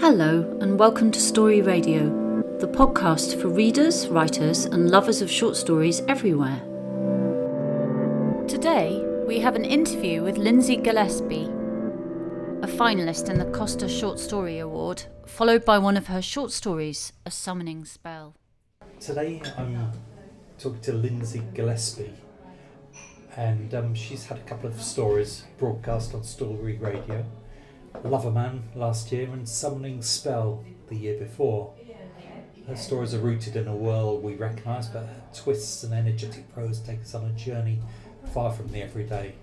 Hello and welcome to Story Radio, the podcast for readers, writers and lovers of short stories everywhere. Today we have an interview with Lindsay Gillespie, a finalist in the Costa Short Story Award, followed by one of her short stories, A Summoning Spell. Today I'm talking to Lindsay Gillespie, and she's had a couple of stories broadcast on Story Radio. Loverman last year and Summoning Spell the year before. Her stories are rooted in a world we recognise, but her twists and energetic prose take us on a journey far from the everyday.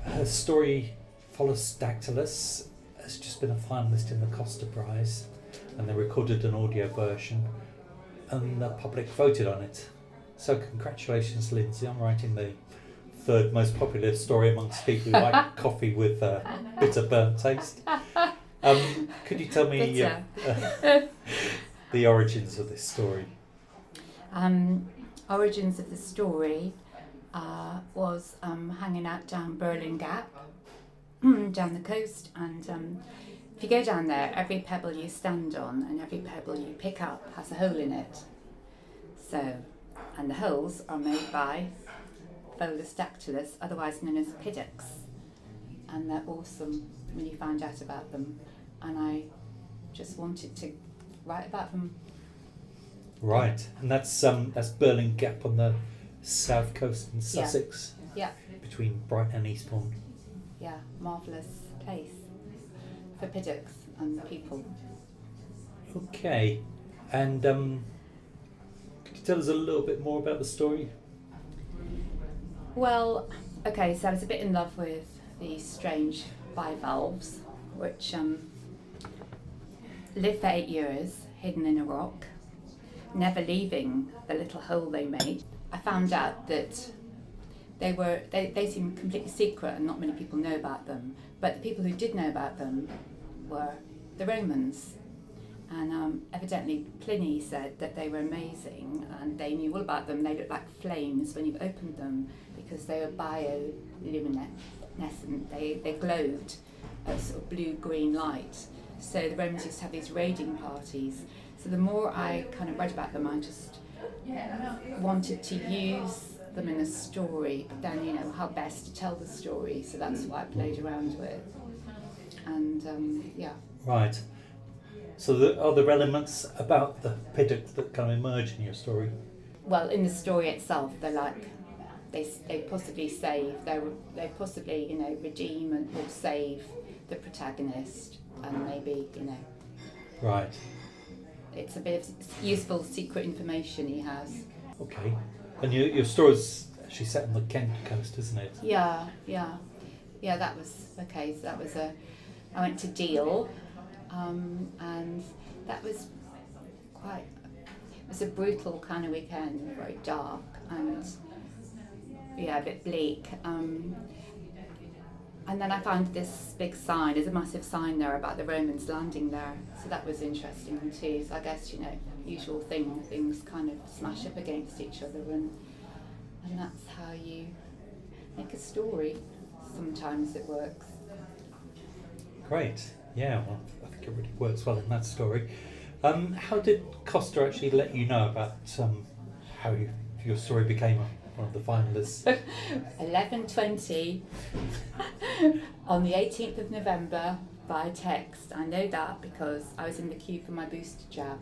Her story, Philosdactylus, has just been a finalist in the Costa Prize, and they recorded an audio version and the public voted on it. So congratulations, Lindsay, on writing the third most popular story amongst people who like coffee with bitter burnt taste. Could you tell me the origins of this story? Origins of the story was hanging out down Berlin Gap, down the coast, and if you go down there, every pebble you stand on and every pebble you pick up has a hole in it. And the holes are made by Philosdactylus, otherwise known as piddox, and they're awesome when you find out about them, and I just wanted to write about them. Right, and that's Berlin Gap on the south coast in Sussex, between Brighton and Eastbourne. Yeah, marvellous place for piddocks and people. Okay, and could you tell us a little bit more about the story? Well, okay, so I was a bit in love with these strange bivalves, which lived for 8 years, hidden in a rock, never leaving the little hole they made. I found out that they seemed completely secret and not many people know about them, but the people who did know about them were the Romans. And evidently Pliny said that they were amazing and they knew all about them. They looked like flames when you opened them because they were bioluminescent. They glowed a sort of blue-green light. So the Romans used to have these raiding parties. So the more I kind of read about them, I just wanted to use them in a story, but then, how best to tell the story. So that's what I played around with. And, Right. So are there elements about the piddock that kind of emerge in your story? Well, in the story itself, they're like, they possibly save, they possibly, redeem or save the protagonist, and maybe, Right. it's a bit of useful secret information he has. Okay. And your story's actually set on the Kent coast, isn't it? Yeah, that was, okay, so that was I went to Deal, and that was it was a brutal kind of weekend, very dark and a bit bleak. And then I found this big sign, there's a massive sign there about the Romans landing there, so that was interesting too. So I guess, usual things kind of smash up against each other, and that's how you make a story. Sometimes it works. Great. Yeah, well, I think it really works well in that story. How did Costa actually let you know about how your story became one of the finalists? 11:20 on the 18th of November by text. I know that because I was in the queue for my booster jab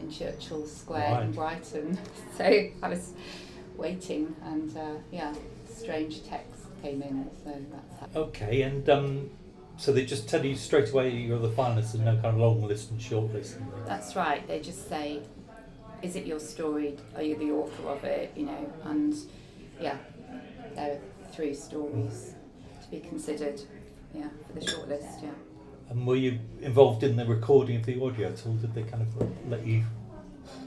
in Churchill Square in Brighton. So I was waiting, and strange text came in. So that's how. Okay, and so they just tell you straight away you're the finalist and no kind of long list and short list? That's right. They just say, is it your story? Are you the author of it? And there are 3 stories to be considered, for the shortlist, And were you involved in the recording of the audio at all? Did they kind of let you?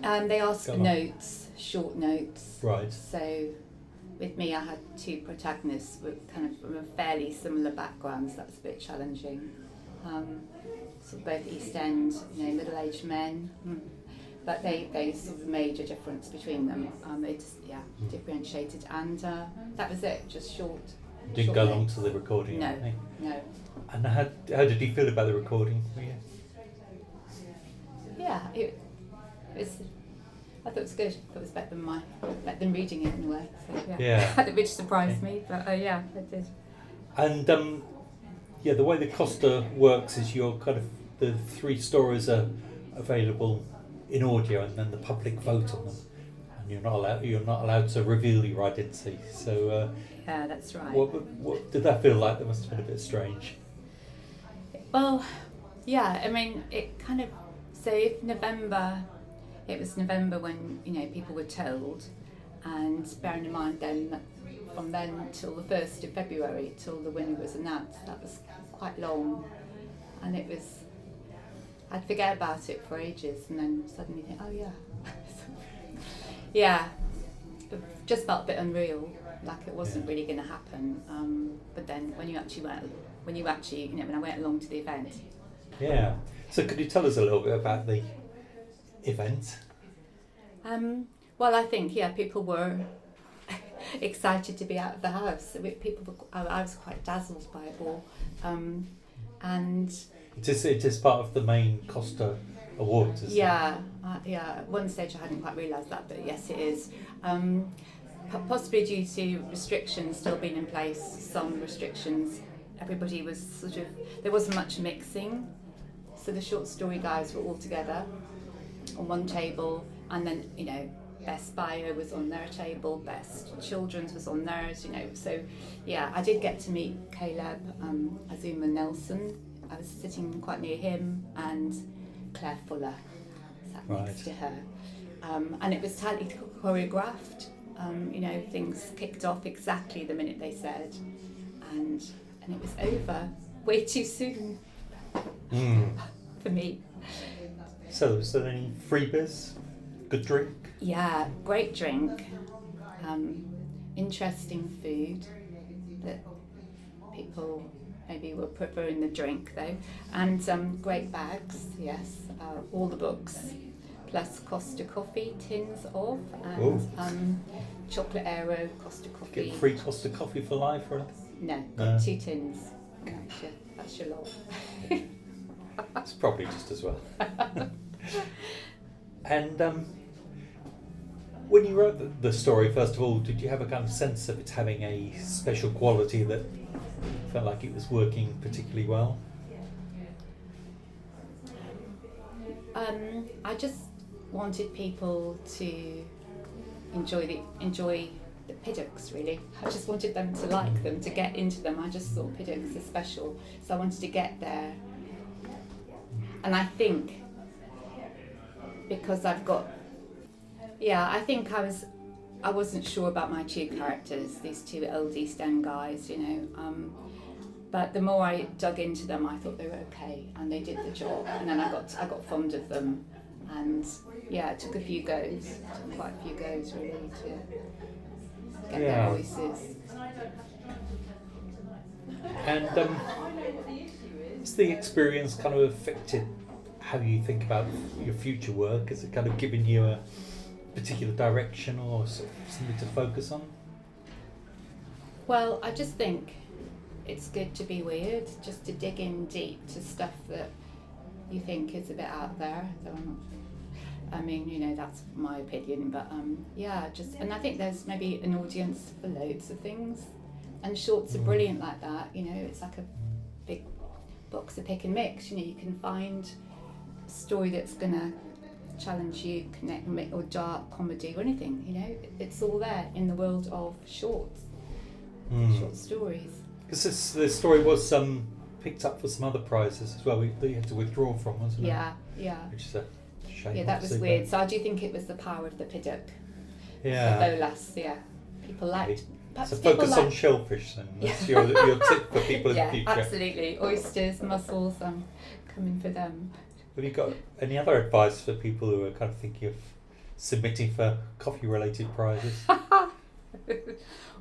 They asked notes, short notes. Right. So with me, I had 2 protagonists with kind of from a fairly similar backgrounds. That was a bit challenging. So both East End, middle-aged men. But they sort of made a difference between them. They just, differentiated, and that was it, just short. Didn't go along to the recording? No, anything? no. And how did you feel about the recording? Yeah, it was. I thought it was good. I thought it was better than reading it in a way. So Yeah. Which surprised me, but yeah, it did. And the way the Costa works is the 3 stories are available in audio, and then the public vote on them, and you're not allowed to reveal your identity. So Yeah, that's right. what did that feel like? That must have been a bit strange. Well, yeah, I mean, it kind of. So if November, it was November when people were told, and bearing in mind then from then till the 1st of February till the winner was announced, that was quite long, and it was. I'd forget about it for ages, and then suddenly think, oh yeah, yeah, it just felt a bit unreal, like it wasn't really going to happen. But then when I went along to the event. Yeah. So could you tell us a little bit about the event? Well, I think people were excited to be out of the house. I was quite dazzled by it all, and. It is part of the main Costa Awards, isn't it? Yeah. At one stage I hadn't quite realised that, but yes, it is. Possibly due to restrictions still being in place, some restrictions. Everybody was there wasn't much mixing, so the short story guys were all together on one table, and then Best Bio was on their table, Best Children's was on theirs, so yeah, I did get to meet Caleb Azuma Nelson. I was sitting quite near him, and Claire Fuller sat next to her, and it was tightly choreographed. Things kicked off exactly the minute they said, and it was over way too soon for me. So, was there any freebies? Good drink? Yeah, great drink. Interesting food that people maybe were preferring the drink though, and great bags. Yes, all the books, plus Costa coffee tins of, and Chocolate Aero Costa coffee. Get free Costa coffee for life or anything? No, got 2 tins. That's your lot. It's probably just as well. And when you wrote the story, first of all, did you have a kind of sense of it having a special quality that felt like it was working particularly well? I just wanted people to enjoy the Piddocks, really. I just wanted them to like them, to get into them. I just thought Piddocks are special, so I wanted to get there. And I think because I think I wasn't sure about my 2 characters, these 2 old East End guys, but the more I dug into them, I thought they were okay, and they did the job, and then I got fond of them, and yeah, it took quite a few goes really to get their voices. And has the experience kind of affected how you think about your future work? Has it kind of given you a particular direction or something to focus on? Well, I just think it's good to be weird, just to dig in deep to stuff that you think is a bit out there. So that's my opinion, but and I think there's maybe an audience for loads of things, and shorts are brilliant like that. It's like a big box of pick and mix. You can find a story that's gonna challenge you, connect, or dark comedy or anything. It's all there in the world of short stories. Because this story was picked up for some other prizes as well. That you had to withdraw from, wasn't it? Yeah. Which is a shame. Yeah, that was weird. So I do think it was the power of the Piddock. Yeah. The bolas. Yeah. People liked. So focus on shellfish then. That's your tip for people in the future. Yeah, absolutely. Oysters, mussels. I'm coming for them. Have you got any other advice for people who are kind of thinking of submitting for coffee-related prizes?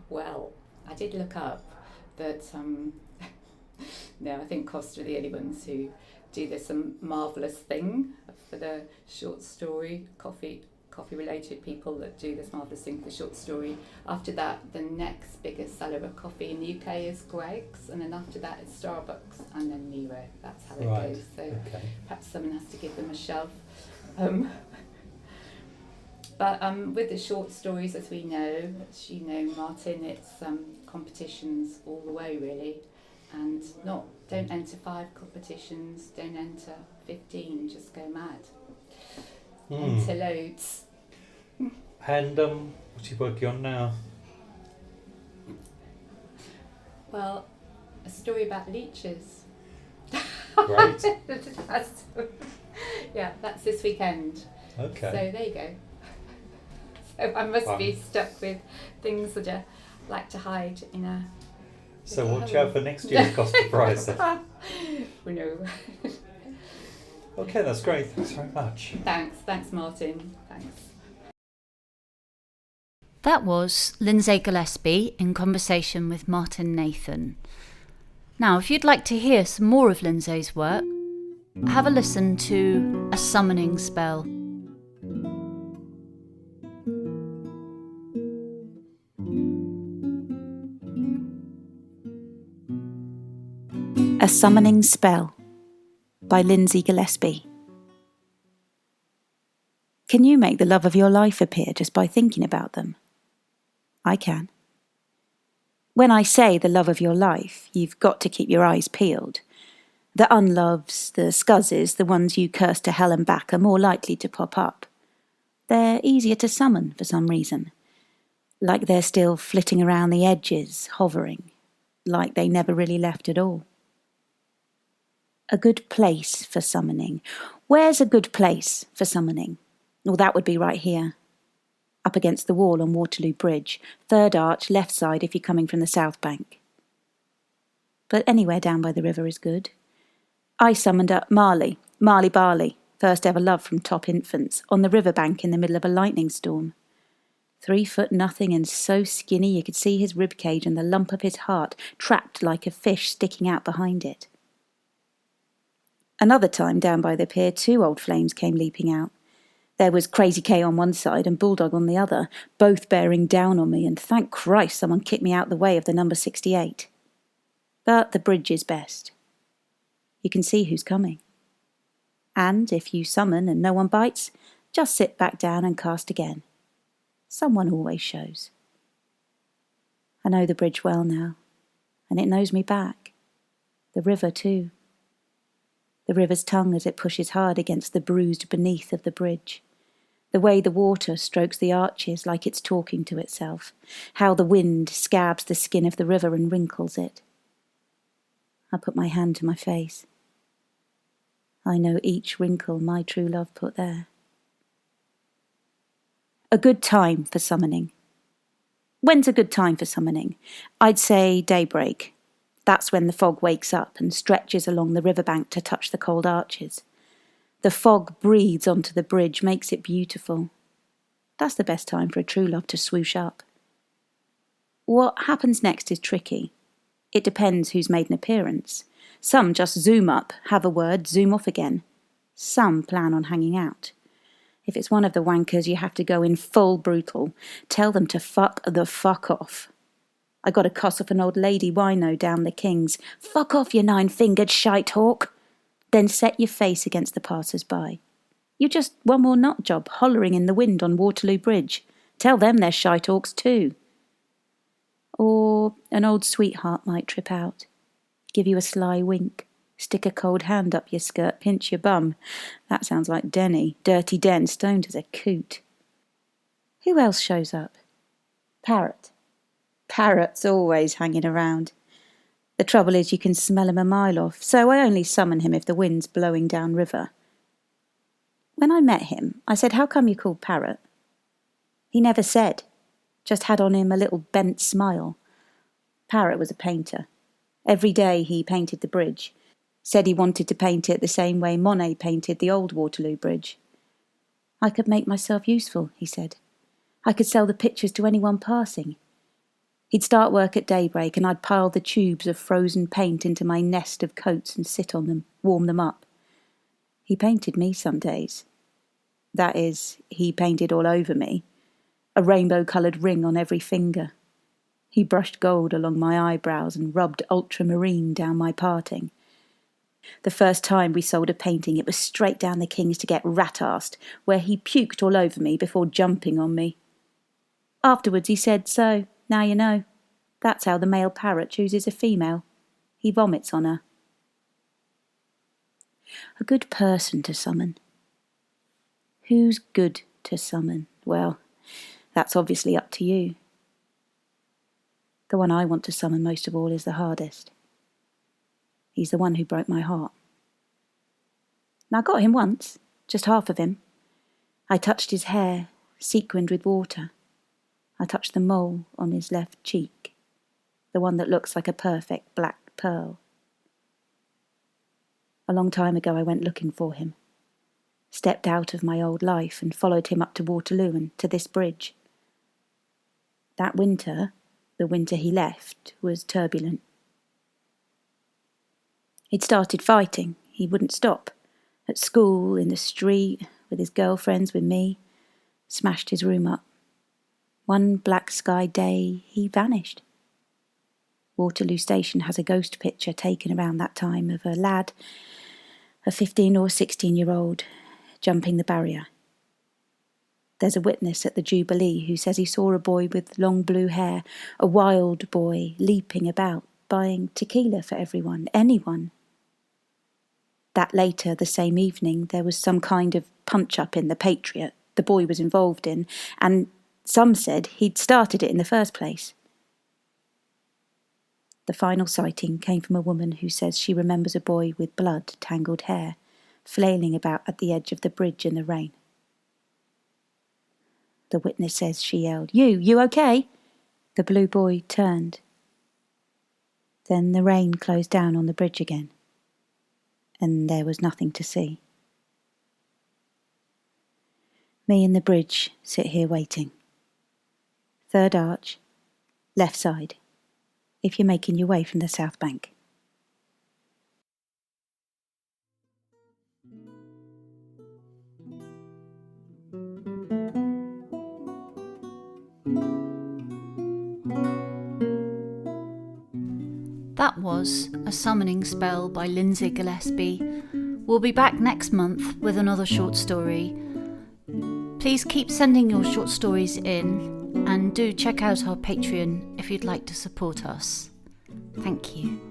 Well, I did look up that no, I think Costa are the only ones who do this marvellous thing for the short story coffee coffee-related people that do this marvellous thing for short story. After that, the next biggest seller of coffee in the UK is Greggs, and then after that it's Starbucks, and then Nero. That's how it Right. goes. So Okay. perhaps someone has to give them a shove. But with the short stories, as we know, as you know, Martin, it's competitions all the way, really. And don't enter 5 competitions, don't enter 15, just go mad. Enter loads. And what's you working on now? Well, a story about leeches. Great. Yeah, that's this weekend. Okay. So there you go. So I must be stuck with things that I like to hide in a... So watch out for next year's Costa Prize then. We know. Okay, that's great. Thanks very much. Thanks Martin. Thanks. That was Lindsay Gillespie in conversation with Martin Nathan. Now, if you'd like to hear some more of Lindsay's work, have a listen to A Summoning Spell. A Summoning Spell by Lindsay Gillespie. Can you make the love of your life appear just by thinking about them? I can. When I say the love of your life, you've got to keep your eyes peeled. The unloves, the scuzzes, the ones you curse to hell and back are more likely to pop up. They're easier to summon for some reason. Like they're still flitting around the edges, hovering. Like they never really left at all. A good place for summoning. Where's a good place for summoning? Well, that would be right here. Up against the wall on Waterloo Bridge. 3rd arch, left side if you're coming from the south bank. But anywhere down by the river is good. I summoned up Marley Barley, first ever love from top infants, on the riverbank in the middle of a lightning storm. 3 foot nothing and so skinny you could see his ribcage and the lump of his heart trapped like a fish sticking out behind it. Another time down by the pier, 2 old flames came leaping out. There was Crazy K on one side and Bulldog on the other, both bearing down on me, and thank Christ someone kicked me out the way of the number 68. But the bridge is best. You can see who's coming. And if you summon and no one bites, just sit back down and cast again. Someone always shows. I know the bridge well now, and it knows me back. The river too. The river's tongue as it pushes hard against the bruised beneath of the bridge. The way the water strokes the arches like it's talking to itself. How the wind scabs the skin of the river and wrinkles it. I put my hand to my face. I know each wrinkle my true love put there. A good time for summoning. When's a good time for summoning? I'd say daybreak. That's when the fog wakes up and stretches along the riverbank to touch the cold arches. The fog breathes onto the bridge, makes it beautiful. That's the best time for a true love to swoosh up. What happens next is tricky. It depends who's made an appearance. Some just zoom up, have a word, zoom off again. Some plan on hanging out. If it's one of the wankers, you have to go in full brutal. Tell them to fuck the fuck off. I got a cuss off an old lady wino down the Kings. Fuck off, you 9-fingered shite hawk. Then set your face against the passers-by. You're just one more nut job hollering in the wind on Waterloo Bridge. Tell them they're shite hawks too. Or an old sweetheart might trip out. Give you a sly wink. Stick a cold hand up your skirt, pinch your bum. That sounds like Denny. Dirty Den, stoned as a coot. Who else shows up? Parrot. Parrot's always hanging around. The trouble is you can smell him a mile off, so I only summon him if the wind's blowing down river. When I met him, I said, "How come you're called Parrot?" He never said, just had on him a little bent smile. Parrot was a painter. Every day he painted the bridge. Said he wanted to paint it the same way Monet painted the old Waterloo Bridge. I could make myself useful, he said. I could sell the pictures to anyone passing. He'd start work at daybreak and I'd pile the tubes of frozen paint into my nest of coats and sit on them, warm them up. He painted me some days. That is, he painted all over me, a rainbow-coloured ring on every finger. He brushed gold along my eyebrows and rubbed ultramarine down my parting. The first time we sold a painting, it was straight down the King's to get rat-arsed, where he puked all over me before jumping on me. Afterwards he said, "So, now you know. That's how the male parrot chooses a female. He vomits on her." A good person to summon. Who's good to summon? Well, that's obviously up to you. The one I want to summon most of all is the hardest. He's the one who broke my heart. Now, I got him once, just half of him. I touched his hair, sequined with water. I touched the mole on his left cheek, the one that looks like a perfect black pearl. A long time ago I went looking for him, stepped out of my old life and followed him up to Waterloo and to this bridge. That winter, the winter he left, was turbulent. He'd started fighting. He wouldn't stop. At school, in the street, with his girlfriends, with me. Smashed his room up. One black sky day, he vanished. Waterloo Station has a ghost picture taken around that time of a lad, a 15 or 16-year-old, jumping the barrier. There's a witness at the Jubilee who says he saw a boy with long blue hair, a wild boy, leaping about, buying tequila for everyone, anyone. That later, the same evening, there was some kind of punch-up in the Patriot the boy was involved in, and some said he'd started it in the first place. The final sighting came from a woman who says she remembers a boy with blood-tangled hair, flailing about at the edge of the bridge in the rain. The witness says she yelled, You okay?" The blue boy turned. Then the rain closed down on the bridge again, and there was nothing to see. Me and the bridge sit here waiting. Third arch, left side, if you're making your way from the South Bank. That was A Summoning Spell by Lindsay Gillespie. We'll be back next month with another short story. Please keep sending your short stories in, and do check out our Patreon if you'd like to support us. Thank you.